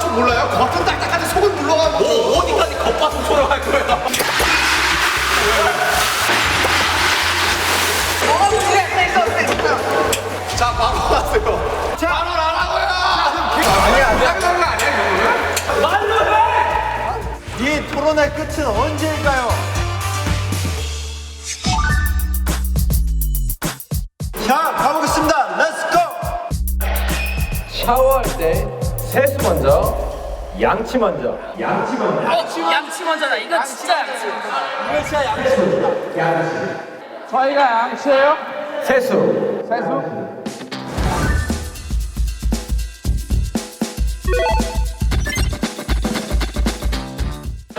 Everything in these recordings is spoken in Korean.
겉밭은 몰라요? 겉은 딱딱한데 속은 물러가고. 뭐 어디까지 겉바속 돌아갈 거야? 자, 바로 하세요. 자, 바로 하라고요. 말로 해! 이 토론의 끝은 언제일까요? 자, 가보겠습니다. 렛츠고! 샤워할 때 세수 먼저, 양치 먼저. 양치 먼저. 양치 먼저다. 이거 진짜 양치. 이거 진짜 양치입니다. 저희가 양치예요? 세수. 세수?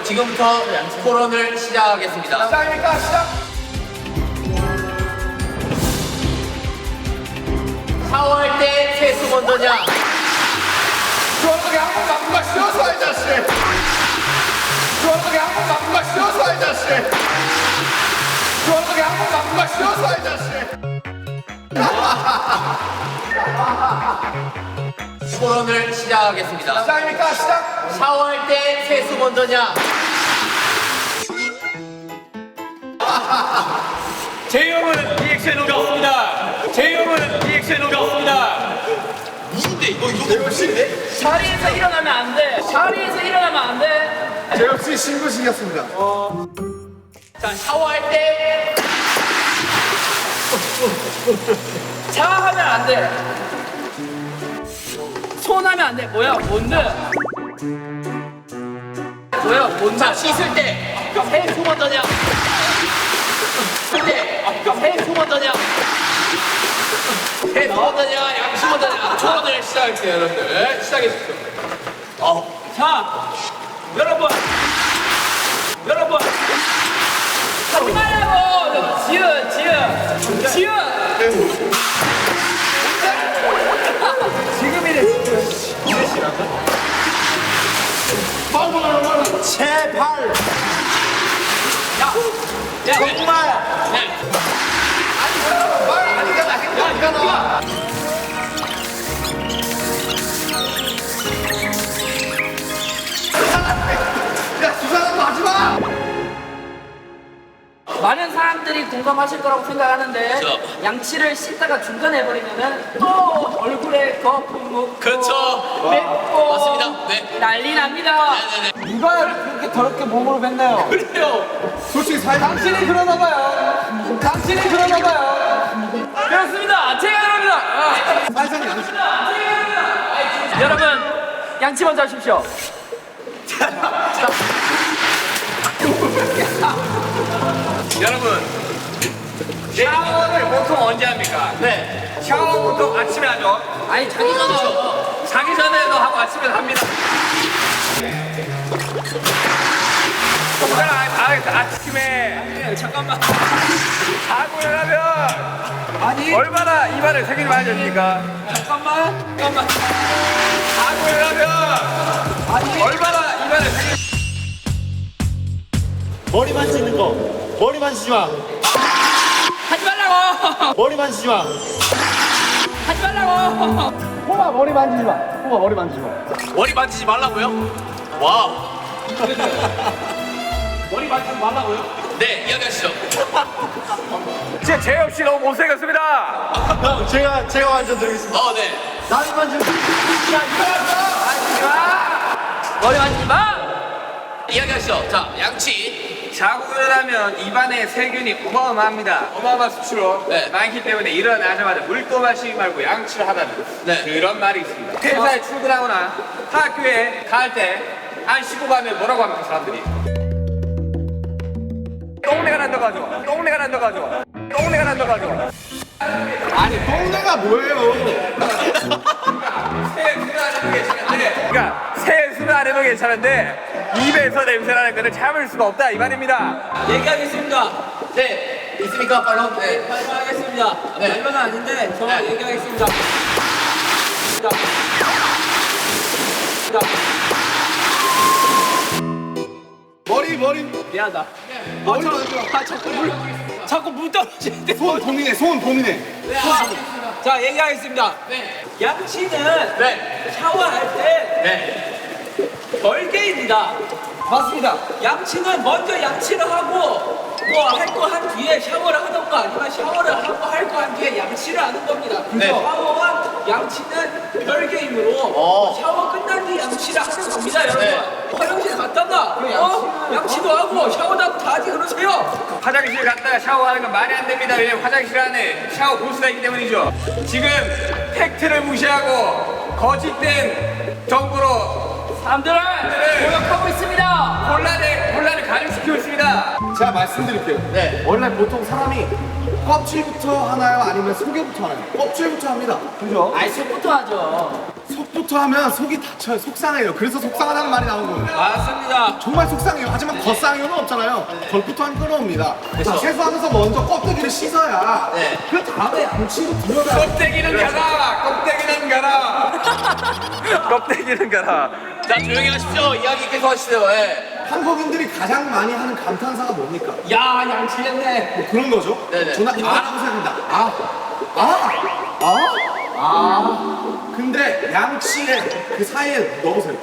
지금부터 토론을 시작하겠습니다. 시작입니까? 시작. 샤워할 때 세수 먼저냐? 주원석이 한번 바꾼 거 쉬어서 이 자식. 주원석이 한번 바꾼 거 쉬어서 이 자식. 주원석이 한번 바꾼 거 쉬어서 이 자식. 토론을 시작하겠습니다. 시작입니까? 시작. 샤워할 때 세수 먼저냐? 제 형은 리액션이 없습니다. 제 형은 리액션이 없습니다. 누군데 이거 재밌는데? 자리에서 일어나면 안 돼. 자리에서 일어나면 안 돼. 제 역시 신고식이었습니다. 자 샤워할 때 자하면 안 돼. 손하면 안 돼. 뭐야? 뭔데? 뭐야? 뭔데? 자 씻을 때 세수 먼저냐? 씻을 때 세수 먼저냐? 세수 먼저냐? 양치 먼저냐? 토론을 시작할게요 여러분들. 시작해주세요. 자, 여러분. 하지 말라고. 지은. 제발! 야, 정말! 야, 두 사람 하지 마. 많은 사람들이 공감하실 거라고 생각하는데 그쵸. 양치를 씻다가 중간에 해버리면은 또 얼굴에 거품 묻고 그쵸. 맵고 맞습니다. 네. 난리 납니다. 네네네. 누가 그렇게 더럽게 몸으로 뱉나요? 그래요. 솔직히 사회 당신이 그러나 봐요. 당신이 그러나 봐요. 그렇습니다. 제가 그럽니다. 사회상 양식. 여러분 양치 먼저 하십시오. 여러분, 샤워를 보통 언제 합니까? 네. 샤워 보통 아침에 하죠. 아니 자기 전에 자기 전에도 하고 아침에도 합니다. 아침에 잠깐만. 자고 일어나면 얼마나 입안을 새기지 말아야 됩니까? 잠깐만. 자고 일어나면 얼마나 입안을 새기지 머리 만지는 거. 머리 만지지 마. 하지 말라고. 머리 만지지 마. 하지 말라고. 호마 머리 만지지 마. 호마 머리 만지지 마. 머리 만지지 말라고요? 와우. 머리 만지지 말라고요? 네 이야기하시죠. 진짜 재엽 씨 너무 못생겼습니다. 형, 제가 완전 드리겠습니다. 네. 나비 만지는 거. 머리 만지지 마. 이야기하시죠. 자 양치. 자고 일어나면 입안에 세균이 어마어마합니다. 어마어마한 수치로 네. 많기 때문에 일어나자마자 물도 마시지 말고 양치를 하다는 네. 그런 말이 있습니다. 회사에 출근하거나 학교에 갈 때 안 씻고 가면 뭐라고 합니까 사람들이? 똥내가 난다고 하죠. 똥내가 난다고 하죠. 똥내가 난다고 하죠. 아니, 똥내가 뭐예요? 세수는 안 해도 괜찮은데 그러니까 세수는 안 해도 괜찮은데 입에서 냄새 나는 거는 참을 수가 없다 이 말입니다. 얘기하겠습니다. 네 있습니까 빨로? 네. 발표하겠습니다. 네. 발표는 아닌데 저 네. 얘기하겠습니다. 머리. 미안하다. 머리 만져. 자꾸 물 떨어지는데. 손 고민해. 자 얘기하겠습니다. 네. 양치는 네. 샤워할 때 네. 별개입니다. 맞습니다. 양치는 먼저 양치를 하고 뭐 할 거 한 뒤에 샤워를 하던가 아니면 샤워를 하고 할 거 한 뒤에 양치를 하는 겁니다. 네. 샤워와 양치는 별개이므로 샤워 끝난 뒤 양치를 하는 겁니다, 여러분. 네. 화장실 갔다가 양치도 하고 샤워도 하고 다 하지 그러세요. 화장실 갔다가 샤워하는 건 말이 안 됩니다. 왜냐면 화장실 안에 샤워 부스가 있기 때문이죠. 지금 팩트를 무시하고 거짓된 정보로 사람들을 공격하고 있습니다. 혼란을 가중시키고 있습니다. 제가 말씀드릴게요. 네. 원래 보통 사람이 껍질부터 하나요? 아니면 속에부터 하나요? 껍질부터 합니다. 그죠? 아이 속부터 하죠. 속부터 하면 속이 다쳐요. 속상해요. 그래서 속상하다는 말이 나온 거예요. 맞습니다. 정말 속상해요. 하지만 겉상해요는 없잖아요. 겉부터 하면 끊어옵니다. 자, 세수하면서 먼저 껍데기를 씻어야 네. 그 다음에 양치로 들어가요. 껍데기는 가라! 껍데기는 가라! 껍데기는 가라. 자, 조용히 하십시오. 이야기 계속 하시죠. 예. 한국인들이 가장 많이 하는 감탄사가 뭡니까? 야 양치했네. 뭐 그런 거죠? 네네. 저는 아라고 생각합니다. 근데 양치에 그 사이에 넣으세요.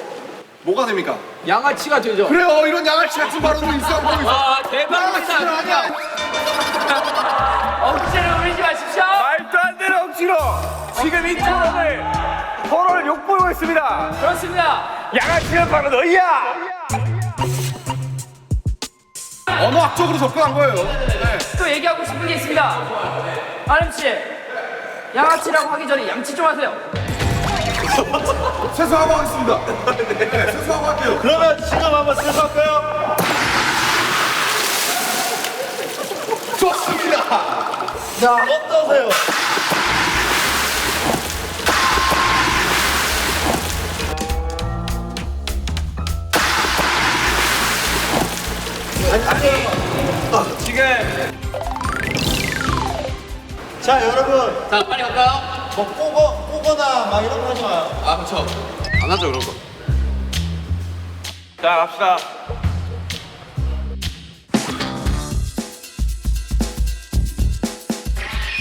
뭐가 됩니까? 양아치가 되죠. 그래요. 이런 양아치 같은 발언도 있어. 아 대박입니다. 양아치는 아니야. 억지를 부리지 마십시오. 말도 안 되는 억지로 지금 이 토론을 욕보이고 있습니다. 그렇습니다. 양아치는 바로 너희야! 언어학적으로 접근한 거예요. 네. 또 얘기하고 싶은 게 있습니다. 아름 씨, 양아치라고 하기 전에 양치 좀 하세요. 세수하고 하겠습니다. 네, 세수하고 할게요. 그러면 지금 한번 세수할까요? 좋습니다. 자, 어떠세요? 지금 자, 여러분. 자 빨리 갈까요? 뭐 꼬거나 막 이런 거 하지 마요. 아 그렇죠. 안 하죠 그런 거. 자 갑시다.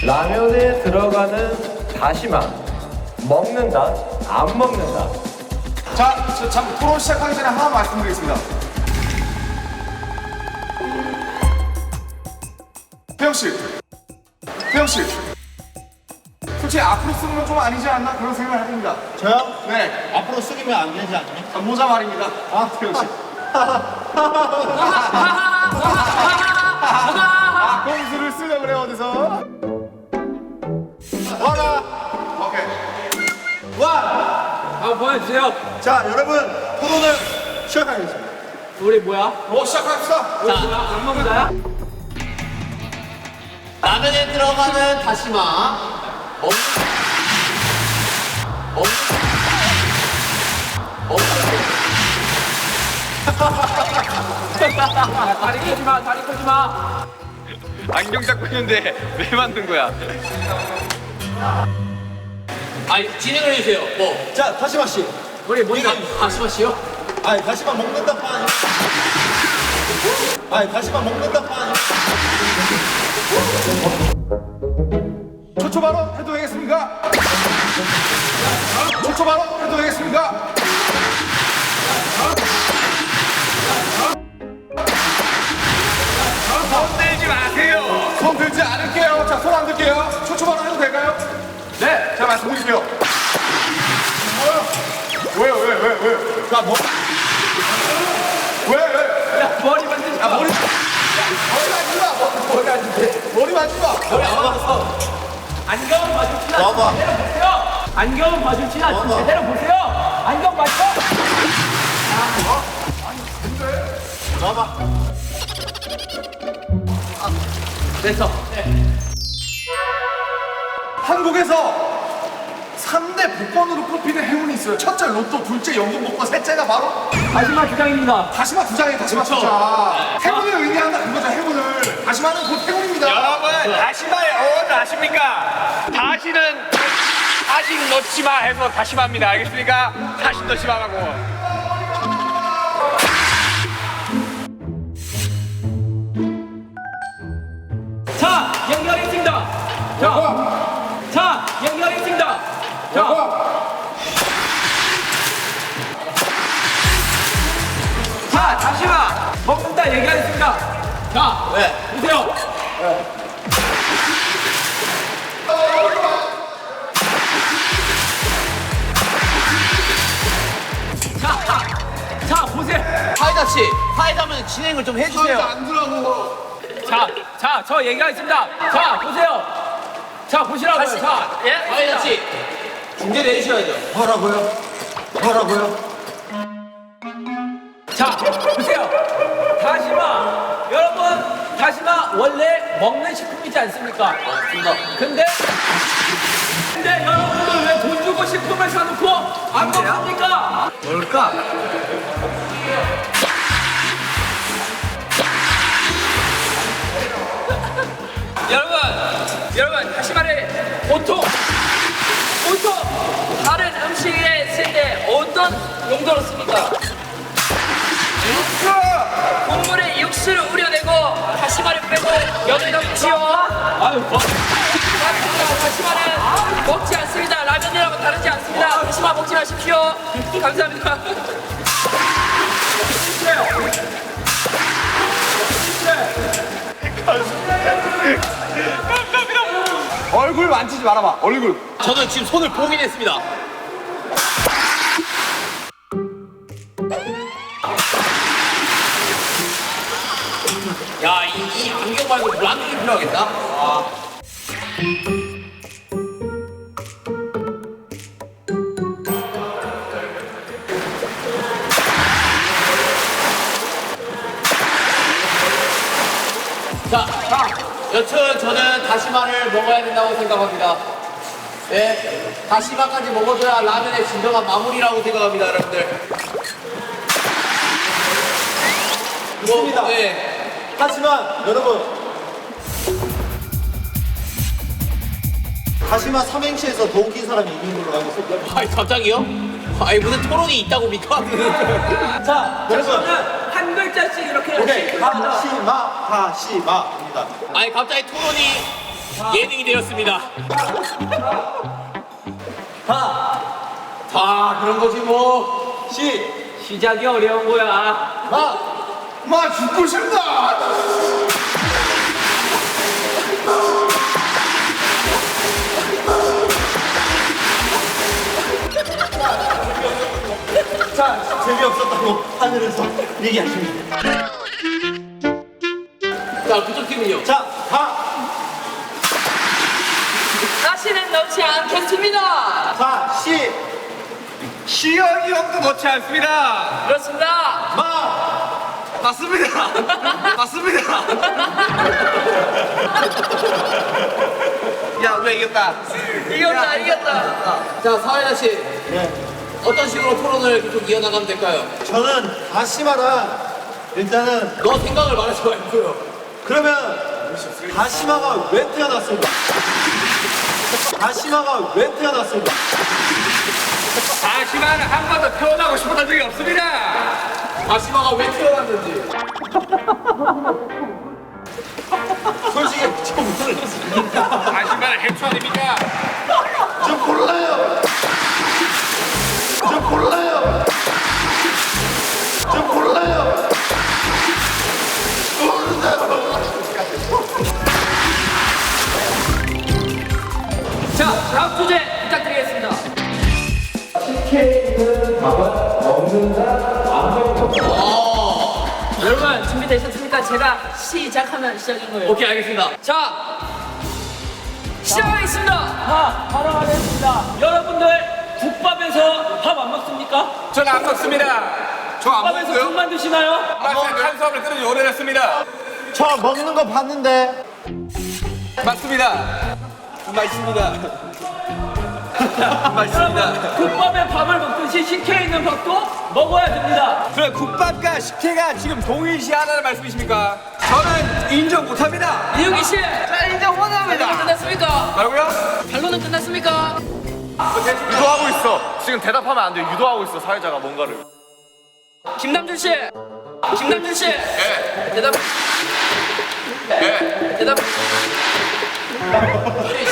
라면에 들어가는 다시마 먹는다 안 먹는다. 자, 참 토론 시작하기 전에 하나 말씀드리겠습니다. 태영 씨, 솔직히 앞으로 쓰는 건 좀 아니지 않나 그런 생각을 해봅니다. 저요? 네, 앞으로 숙이면 안 되지 않니? 모자 말입니다. 태영 씨. 공수를 쓰려 그래 어디서? 와라. 오케이. 와. 한번 보여주세요. 자, 여러분. 토론을 시작하겠습니다. 우리 뭐야? 시작합시다. 자, 안 먹자야? 라면에 들어가는 다시마 먹는 다리 꼬지 마, 다리 꼬지 마. 안경 잡고 있는데 왜 만든 거야? 아니 진행을 해주세요. 뭐 자, 다시마 씨. 우리 뭔가 다시마 씨요? 아니, 다시마 먹는다 판. 아니, 다시마 먹는다 판. 초초 발언 해도 되겠습니까? 초초 발언 해도 되겠습니까? 손 들지 마세요. 손 들지 않을게요. 자, 손 안 들게요. 초초 발언 해도 될까요? 네, 제가 말씀드릴게요. 왜요? 왜? 자, 뭐? 왜? 야, 머리 만지지 마. 머리 만지 마. 머리 만지 마. 안경 마주치나 와봐. 제대로 보세요. 안경 마주치나 좀 와봐. 제대로 보세요. 안경 맞죠? 봐봐. 됐어. 한국에서 3대 복권으로 꼽히는 행운이 있어요. 첫째 로또, 둘째 연금 복권, 셋째가 바로 다시마 주장입니다. 다시마 두 장이에요. 다시마 두 장. 행운을 의미한다 그거죠. 행운을. 다시마는 곧 행운입니다. 여러분 다시마의 어원을 아십니까? 다시는 아직 넣지 마 해서 다시마입니다. 알겠습니까? 다시 넣지 마라고. 자, 연결했습니다. 자, 연결했습니다. 자, 제가 얘기하겠습니다. 자, 보세요. 자, 보세요. 사이다 씨, 사이다면 진행을 좀 해주세요. 안 들어가고. 저 얘기하겠습니다. 자, 보세요. 자, 보시라고요. 자, 예? 사이다 씨, 중재 내주셔야죠. 뭐라고요? 자, 보세요. 다시마. 여러분, 다시마 원래 먹는 식품이지 않습니까? 맞습니다. 근데 여러분들 왜 돈 주고 식품을 사놓고 안 먹습니까? 뭘까? 여러분, 다시마를 보통 다른 음식에 쓸 때 어떤 용도로 씁니까? 국물에 육수를 우려내고 다시마를 빼고 면을 넣지요. 아유, 다시마는 먹지 않습니다. 라면이라고 다르지 않습니다. 다시마 먹지 마십시오. 감사합니다. 얼굴 만지지 말아봐. 얼굴. 저는 지금 손을 봉인했습니다. 야, 이 안경 말고 안경이 필요하겠다. 여튼 저는 다시마를 먹어야 된다고 생각합니다. 네, 다시마까지 먹어줘야 라면의 진정한 마무리라고 생각합니다, 여러분들. 좋습니다. 네. 하지만 여러분, 다시마 삼행시에서 더 웃긴 사람이 이긴 걸로 알고 있습니다. 아니 갑자기요? 아니 무슨 토론이 있다고입니까? 자, 여러분. 저는 한 글자씩 이렇게 오케이. 다시마입니다. 아니 갑자기 토론이 예능이 되었습니다. 다 그런 거지 뭐. 시작이 어려운 거야. 마 죽고 싶다. 자, 재미없었다고 하늘에서 얘기하십니다. 자 그쪽 팀은요? 자, 다시는 넣지 않겠습니다. 시연이 형도 넣지 않습니다. 그렇습니다. 맞습니다. 야, 왜 이겼다? 이겼다. 자 사회자 씨, 어떤 식으로 토론을 계속 이어나가면 될까요? 저는 다시마랑 일단은 너 생각을 말하지 말고요. 그러면 다시마가 왜 태어났을까? 다시마가 왜 태어났을까? 다시마는 한 번도 태어나고 싶었던 적이 없습니다. 다시마가 왜 태어났는지. 솔직히 좀 모르겠습니다. 다시마는 해초 아닙니까? 좀 몰라요. 자 다음 주제 부탁드리겠습니다. 여러분 준비되셨습니까? 제가 시작하면 시작인 거예요. 오케이 알겠습니다. 자 시작하겠습니다. 바로 하겠습니다. 여러분들 국밥에서 밥 안 먹습니까? 저는 안 먹습니다. 저 안 국밥에서 먹고요. 국만 드시나요? 탄수화물 끊은 지 오래됐습니다. 저 먹는 거 봤는데 맞습니다. 맛있습니다. 여러분 국밥에 밥을 먹듯이 식혜에 있는 밥도 먹어야 됩니다. 그럼 국밥과 식혜가 지금 동일시하다는 말씀이십니까? 저는 인정 못합니다. 이용기 씨. 자 인정 원합니다. 끝났습니까? 뭐라고요? 반론은 끝났습니까? 유도하고 있어. 지금 대답하면 안 돼. 유도하고 있어. 사회자가 뭔가를. 김남준 씨. 대답. 대답.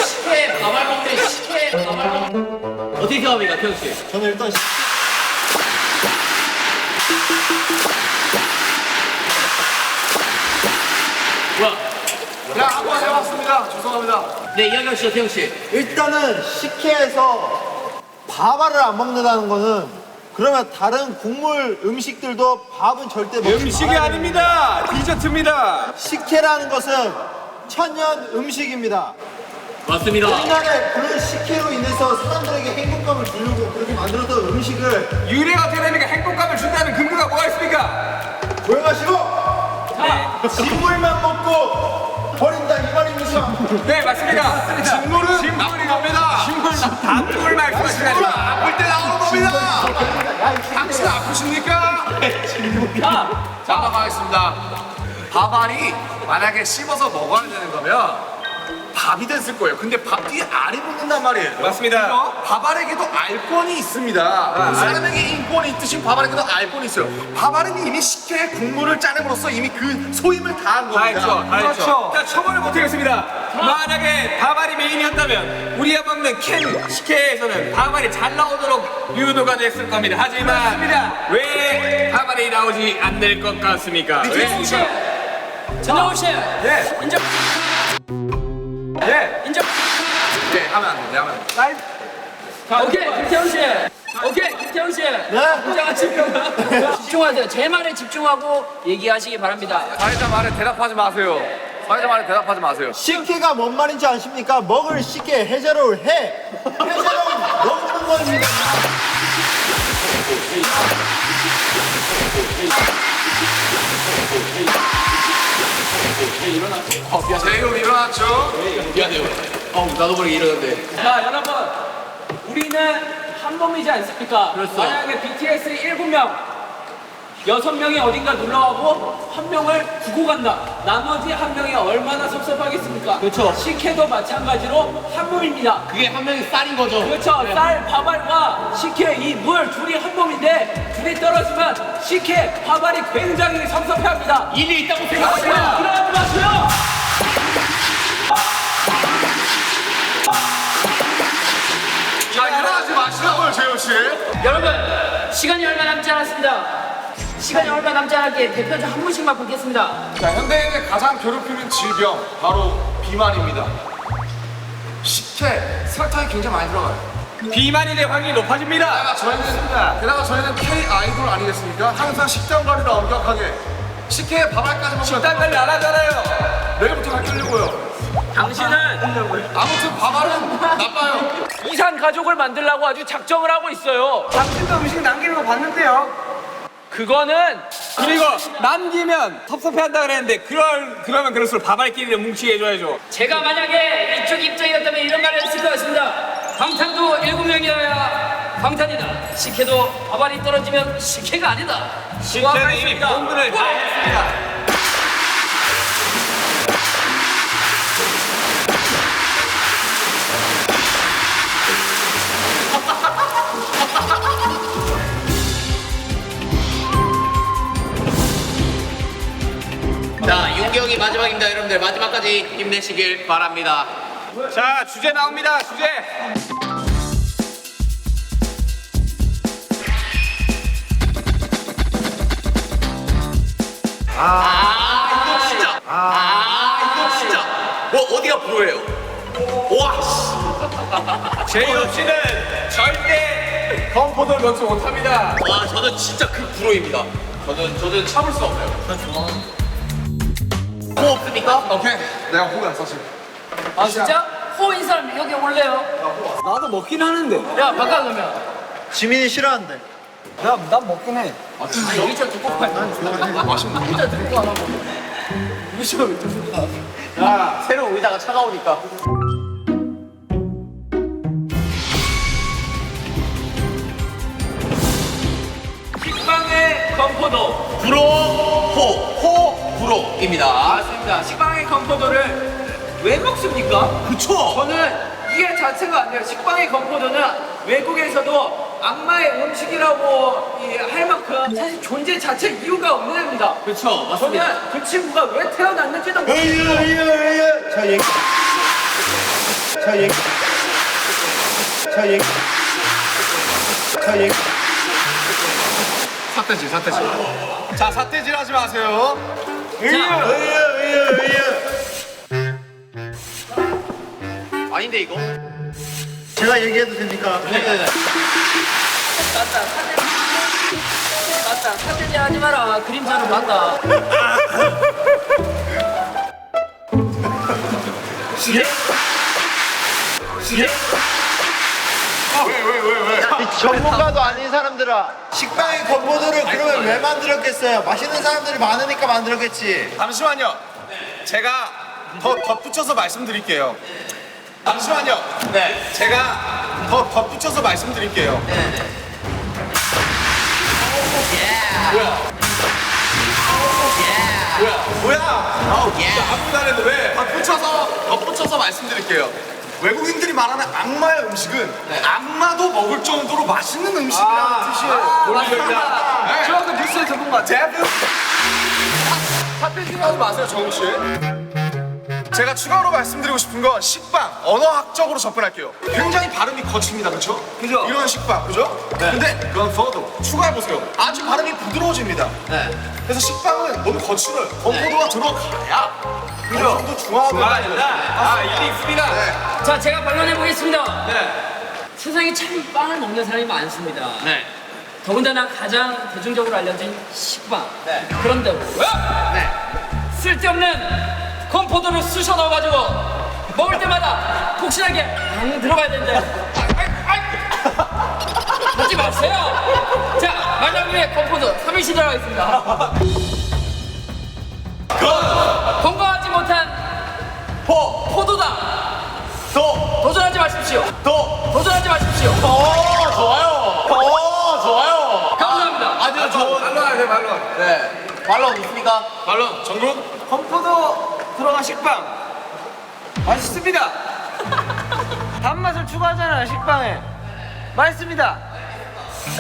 식혜 밥알 먹네. 식혜 밥알 먹. 어떻게 생각합니까, 태영 씨? 저는 일단 야, 한번 해봤습니다. 죄송합니다. 네, 이야기하시죠, 태영 씨. 일단은 식혜에서 밥알을 안 먹는다는 거는 그러면 다른 국물 음식들도 밥은 절대 먹지 음식이 말아야 아닙니다. 디저트입니다. 식혜라는 것은 천연 음식입니다. 맞습니다. 옛날에 그런 식혜로 인해서 사람들에게 행복감을 주려고 그렇게 만들었던 음식을 유래가 되려니까 행복감을 준다는 근거가 뭐가 있습니까? 조용하시고 식물만 먹고 버린다 이 말입니까? 네, 맞습니다. 식물은 나쁜 겁니다. 단물 말씀하시는 식물은 아플 때 나오는 겁니다. 당신 아프십니까? 자, 가겠습니다. 밥알이 만약에 씹어서 먹어야 되는 거면 밥이 됐을 거예요. 근데 밥 뒤에 알이 붙는단 말이에요. 맞습니다. 밥알에게도 알권이 있습니다. 사람에게 인권이 있듯이 밥알에게도 알권이 있어요. 밥알은 이미 식혜의 국물을 짜냄으로써 이미 그 소임을 다한 겁니다. 다 했죠, 다 했죠. 자, 처벌을 못하겠습니다. 만약에 밥알이 메인이었다면 우리가 먹는 캔 식혜에서는 밥알이 잘 나오도록 유도가 됐을 겁니다. 하지만 왜 밥알이 나오지 않을 것 같습니까? 전영훈 씨, 전영훈 씨, 네. 인정, 네. 인정. 네, 하면 안 돼. 네, 하면 안 돼. 오케이, 김태훈 씨. 오케이, 김태훈 씨. 인정하시면 집중하세요. 제 말에 집중하고 얘기하시기 바랍니다. 사회자 말에 대답하지 마세요. 사회자 말에 대답하지 마세요. 식혜가 뭔 말인지 아십니까? 먹을 식혜 해자로울 해자로울 먹는 겁니다. 제이홉 일어났죠? 미안해요. 나도 모르게 이러는데. 자, 여러분, 우리는 한 몸이지 않습니까? 그렇죠. 만약에 BTS 7명, 6명이 어딘가 놀러가고 한 명을 두고 간다. 나머지 한 명이 얼마나 섭섭하겠습니까? 그렇죠. 식혜도 마찬가지로 한 몸입니다. 그게 한 명이 쌀인 거죠. 그렇죠. 쌀, 밥알과 식혜, 이 물 둘이 한 몸인데 둘이 떨어지면 식혜, 밥알이 굉장히 섭섭해합니다. 일리 있다고 맞습니다. 생각합니다. 그러지 마세요. 자, 일어나지 마시라고요, 재호 씨. 여러분, 시간이 얼마 남지 않았습니다. 시간이 얼마 남지 않았기에 대표적 한 분씩만 뽑겠습니다. 자, 현대인을 가장 괴롭히는 질병 바로 비만입니다. 식혜, 설탕이 굉장히 많이 들어가요. 비만이 될 확률이 높아집니다. 게다가 저희는 K 아이돌 아니겠습니까? 항상 식단 관리를 엄격하게 식혜에 밥알까지 먹으면 식단 관리 안 하잖아요. 내일부터 바뀌려고요. 당신은 아무튼 밥알은 나빠요. 이산 가족을 만들려고 아주 작정을 하고 있어요. 당신도 음식 남기는 거 봤는데요. 그거는 그리고 남기면 섭섭해한다 그랬는데 그러면 그럴수록 밥알끼리를 뭉치게 해줘야죠. 제가 만약에 이쪽 입장이었다면 이런 말을 했을 것 같습니다. 방탄도 7명이어야 방탄이다. 식혜도 밥알이 떨어지면 식혜가 아니다. 저는 이미 본분을 다 했습니다. 자, 윤경이 마지막입니다, 여러분들. 마지막까지 힘내시길 바랍니다. 자, 주제 나옵니다. 주제. 이거 진짜. 이거 진짜. 어디가 불호예요? 와, 씨. 제이홉 씨는 절대 건포도를 넣지 못합니다. 와, 저는 진짜 그 불호입니다. 저는 참을 수 없어요. 뭐 없습니까? 오케이, 내가 호구야 사실. 아 진짜? 호인 사람 여기 올래요? 나도 먹긴 하는데. 야 바꿔 그러면. 지민이 싫어한대. 난 먹긴 해. 아 여기 저 두꺼운 팔. 맛있는 진짜 두꺼워 안 하고. 새로운 의자가 차가우니까. 식빵의 건포도. 불호입니다. 맞습니다. 식빵의 건포도를 왜 먹습니까? 그쵸? 저는 이게 자체가 안 돼요. 식빵의 건포도는 외국에서도 악마의 음식이라고 할 만큼 사실 존재 자체 이유가 없는 애입니다. 그쵸, 맞습니다. 저는 그 친구가 왜 태어났는지도 모르겠어요. 저 얘기. 저 얘기. 저 얘기. 저 얘기. 사태질. 자, 사태질 하지 마세요. 의유. 아닌데 이거? 제가 얘기해도 됩니까? 네네네. 맞다. 사태지 하지 마라. 그림자로 맞다. 이 전문가도 아닌 사람들아, 식빵의 건포도를 그러면 왜 만들었겠어요? 맛있는 사람들이 많으니까 만들었겠지. 잠시만요. 제가 더 덧붙여서 말씀드릴게요. 잠시만요. 네. 제가 더 덧붙여서 말씀드릴게요. 뭐야? 아무도 안 해도 왜? 덧붙여서 말씀드릴게요. 외국인들이 말하는 악마의 음식은 악마도 먹을 정도로 맛있는 음식이라는 뜻이에요. 맞습니다. 저 아까 뉴스에서 본 것 같아요. 사태지 하지 마세요, 정욱 씨. 제가 추가로 말씀드리고 싶은 건 식빵, 언어학적으로 접근할게요. 굉장히 발음이 거칩니다, 그렇죠? 그죠? 이런 식빵, 그죠? 근데 그건 더더 추가해보세요. 아주 발음이 부드러워집니다. 그래서 식빵은 너무 거칠어요. 건포도가 들어가야 어느 정도 중화가 아니다. 아, 일리 있습니다. 자, 제가 반론해 보겠습니다. 네. 세상에 참 빵을 먹는 사람이 많습니다. 네. 더군다나 가장 대중적으로 알려진 식빵. 네. 그런데 왜? 네. 쓸데없는 건포도를 쑤셔 넣어가지고 먹을 때마다 폭신하게 안 들어가야 되는데 하지 마세요. 자, 만약 위에 건포도 3일씩 들어가겠습니다. 건강하지 못한 포도다. 도전하지 마십시오. 도전하지 마십시오. 좋아요. 감사합니다. 아주 좋은. 말로. 네. 반론 있습니까? 말론 정국 건포도 들어간 식빵 맛있습니다. 단맛을 추가하잖아요, 식빵에. 맛있습니다.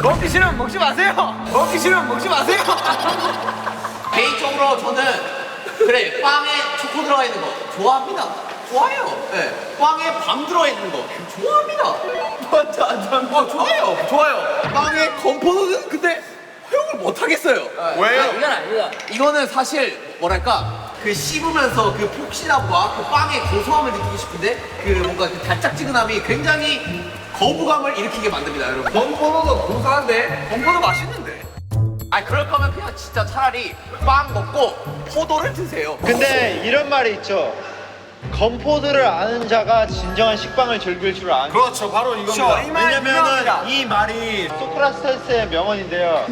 먹기 싫으면 먹지 마세요. 먹기 싫으면 먹지 마세요. 개인적으로 저는 그래 빵에 초코 들어가 있는 거 좋아합니다. 좋아요. 네. 빵에 밤 들어가 있는 거 좋아합니다. 좋아요. 빵에 건포도는 근데 허용을 못 하겠어요. 왜요? 이건 아니다. 이거는 사실 뭐랄까 그 씹으면서 그 폭신함과 그 빵의 고소함을 느끼고 싶은데 그 뭔가 그 달짝지근함이 굉장히 거부감을 일으키게 만듭니다, 여러분. 건포도도 고소한데 건포도 맛있는데. 아니 그럴 거면 그냥 진짜 차라리 빵 먹고 포도를 드세요. 근데 이런 말이 있죠. 건포도를 아는 자가 진정한 식빵을 즐길 줄 아는. 그렇죠, 바로 이겁니다. 왜냐면은 이 말이 소크라테스의 명언인데요.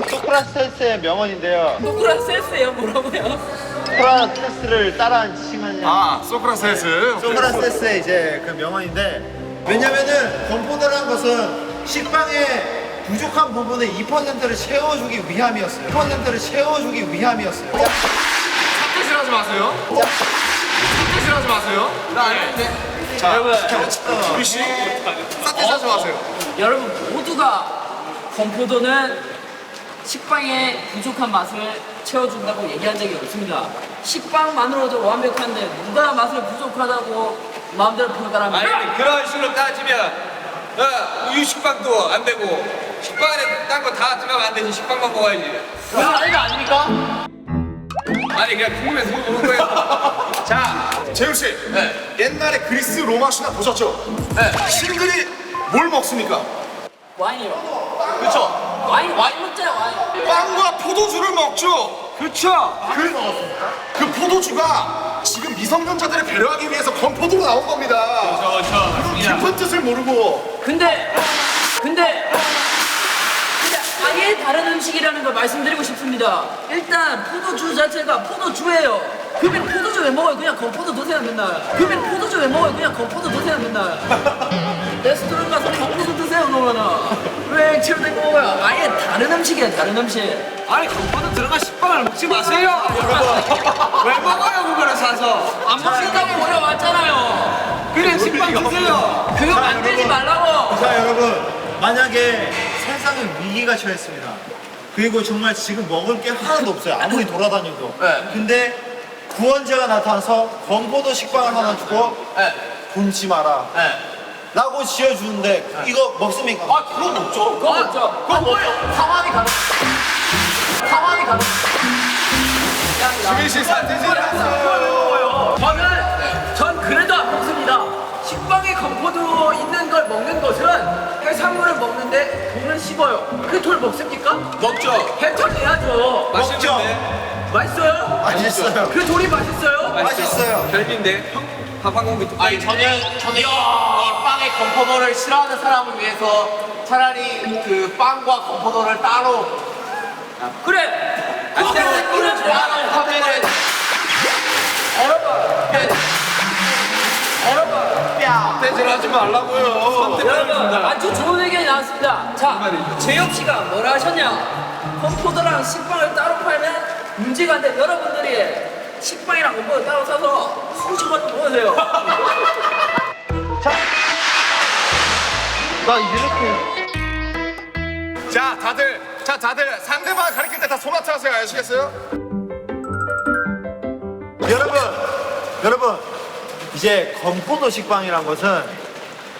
노크라세스예요. 뭐라고요? 소크라테스를 따라한 칭하냐. 아, 소크라테스. 소크라테스의 이제 그 명언인데, 왜냐면은 건포도라는 것은 식빵의 부족한 부분의 2%를 채워주기 위함이었어요. 2%를 채워주기 위함이었어요. 사태질하지 마세요. 사태질하지 마세요. 나 아닌데. 자, 여러분. 우리 씨, 사태질하지 마세요. 여러분 모두가 건포도는 식빵의 부족한 맛을 채워준다고 얘기한 적이 없습니다. 식빵만으로도 완벽한데 누가 맛을 부족하다고 마음대로 평가합니까? 아니 그런 식으로 따지면 우유 식빵도 안 되고 식빵 안에 딴 거 다 들어가면 안 되지. 식빵만 먹어야지. 그건 아닌 거 아닙니까? 아니 그냥 궁금해서 물어보는 거예요. 자, 재우 씨. 옛날에 그리스 로마 신화 보셨죠? 신들이 뭘 먹습니까? 와인이요. 그렇죠. 와인 먹잖아요. 와인. 빵과 포도주를 먹죠. 그렇죠. 그 포도주가 지금 미성년자들을 배려하기 위해서 건포도로 나온 겁니다. 그런 깊은 뜻을 모르고. 근데 아예 다른 음식이라는 걸 말씀드리고 싶습니다. 일단 포도주 자체가 포도주예요. 그러면 포도주 왜 먹어요? 그냥 건포도 드세요 맨날. 레스토랑 가서 건포도 드세요 그러면은. 왜 액체로 먹어요? 아예 다른 음식이에요, 다른 음식. 아니 건포도 들어간 식빵을 먹지 마세요. 왜 먹어요 그거를 사서? 안 먹는다고 우려왔잖아요. 그냥 식빵 드세요. 그거 만들지 말라고. 자, 여러분, 만약에 세상에 위기가 처했습니다. 그리고 정말 지금 먹을 게 하나도 없어요. 아무리 돌아다녀도. 근데 구원자가 나타나서 건포도 식빵을 하나 주고 굶지 마라 라고 지어주는데 이거 먹습니까? 아 그건 없죠. 그거 없죠. 그건 뭐예요? 상황이 가능. 주민 씨 사태질. 전 그래도 안 먹습니다. 식빵 식빵에 건포도 있는 걸 먹는 것은 해산물을 먹는데 돌을 씹어요. 그 돌 먹습니까? 먹죠. 해탕해야죠. 맛있는데? 맛있어요? 맛있어요. 그 돌이 맛있어요? 맛있어요. 별빈데 한방공기 아니 저는 이 빵의 건포도를 싫어하는 사람을 위해서 차라리 그 빵과 건포도를 따로 그래. 이런 따로 하면은 떼질 하지 말라고요. 여러분 아주 좋은 의견이 나왔습니다. 자, 재혁 씨가 뭐라 하셨냐? 건포도랑 식빵을 따로 팔면 문제가 안 돼. 여러분들이 식빵이랑 건포도 따로 사서 수십 번 먹으세요. 자, 다들 상대방 가리킬 때 다 소마트 하세요. 아시겠어요? 여러분 이제 건포도 식빵이란 것은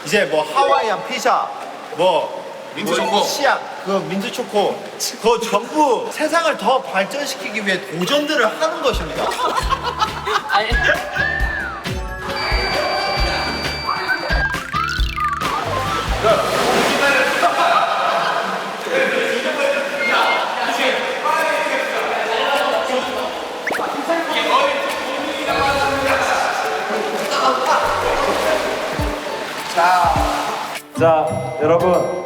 이제 뭐 하와이안 피자 뭐 민트 초코. 치약 그 민트 초코 그거 전부 세상을 더 발전시키기 위해 도전들을 하는 것입니다. 아니, 자 여러분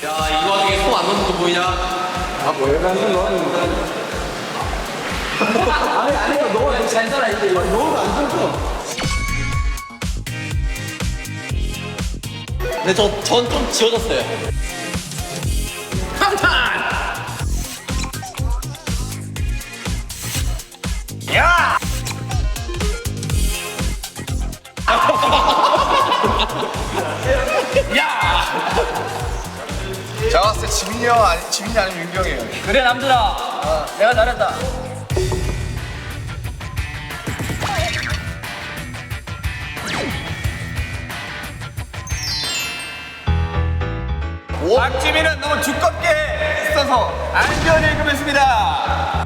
야 이거 와중에 손 안 넣는 거 보이냐? 잘 살아 이제 이거. 근데 전 좀 지워졌어요. 제가 봤을 때 지민이 아니면 윤경이에요. 그래 남들아, 내가 잘했다. 박지민은 너무 두껍게 써서 안전 읽으면습니다.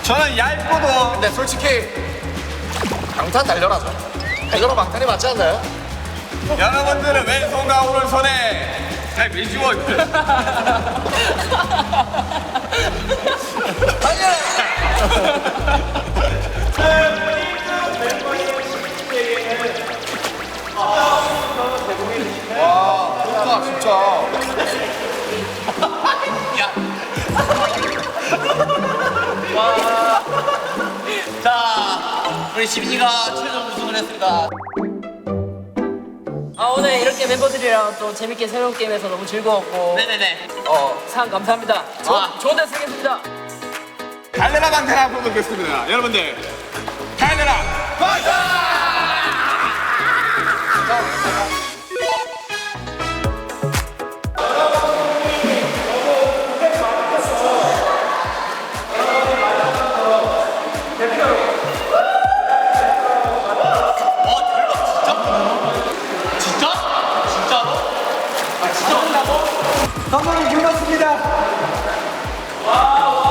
저는 얇고도 근데 솔직히 방탄 달려라죠. 달려라 방탄이 맞지 않나요? 여러분들은 왼손과 오른손에 잘 미주어 와, 진짜. 자 우리 시민이가 최종 우승을 했습니다. 아 오늘 이렇게 멤버들이랑 또 재밌게 새로운 게임해서 너무 즐거웠고 네네네. 상 감사합니다. 좋은 데 쓰겠습니다. 달려라 방탄 한번 먹겠습니다. 여러분들 달려라 감독님, 고맙습니다. 와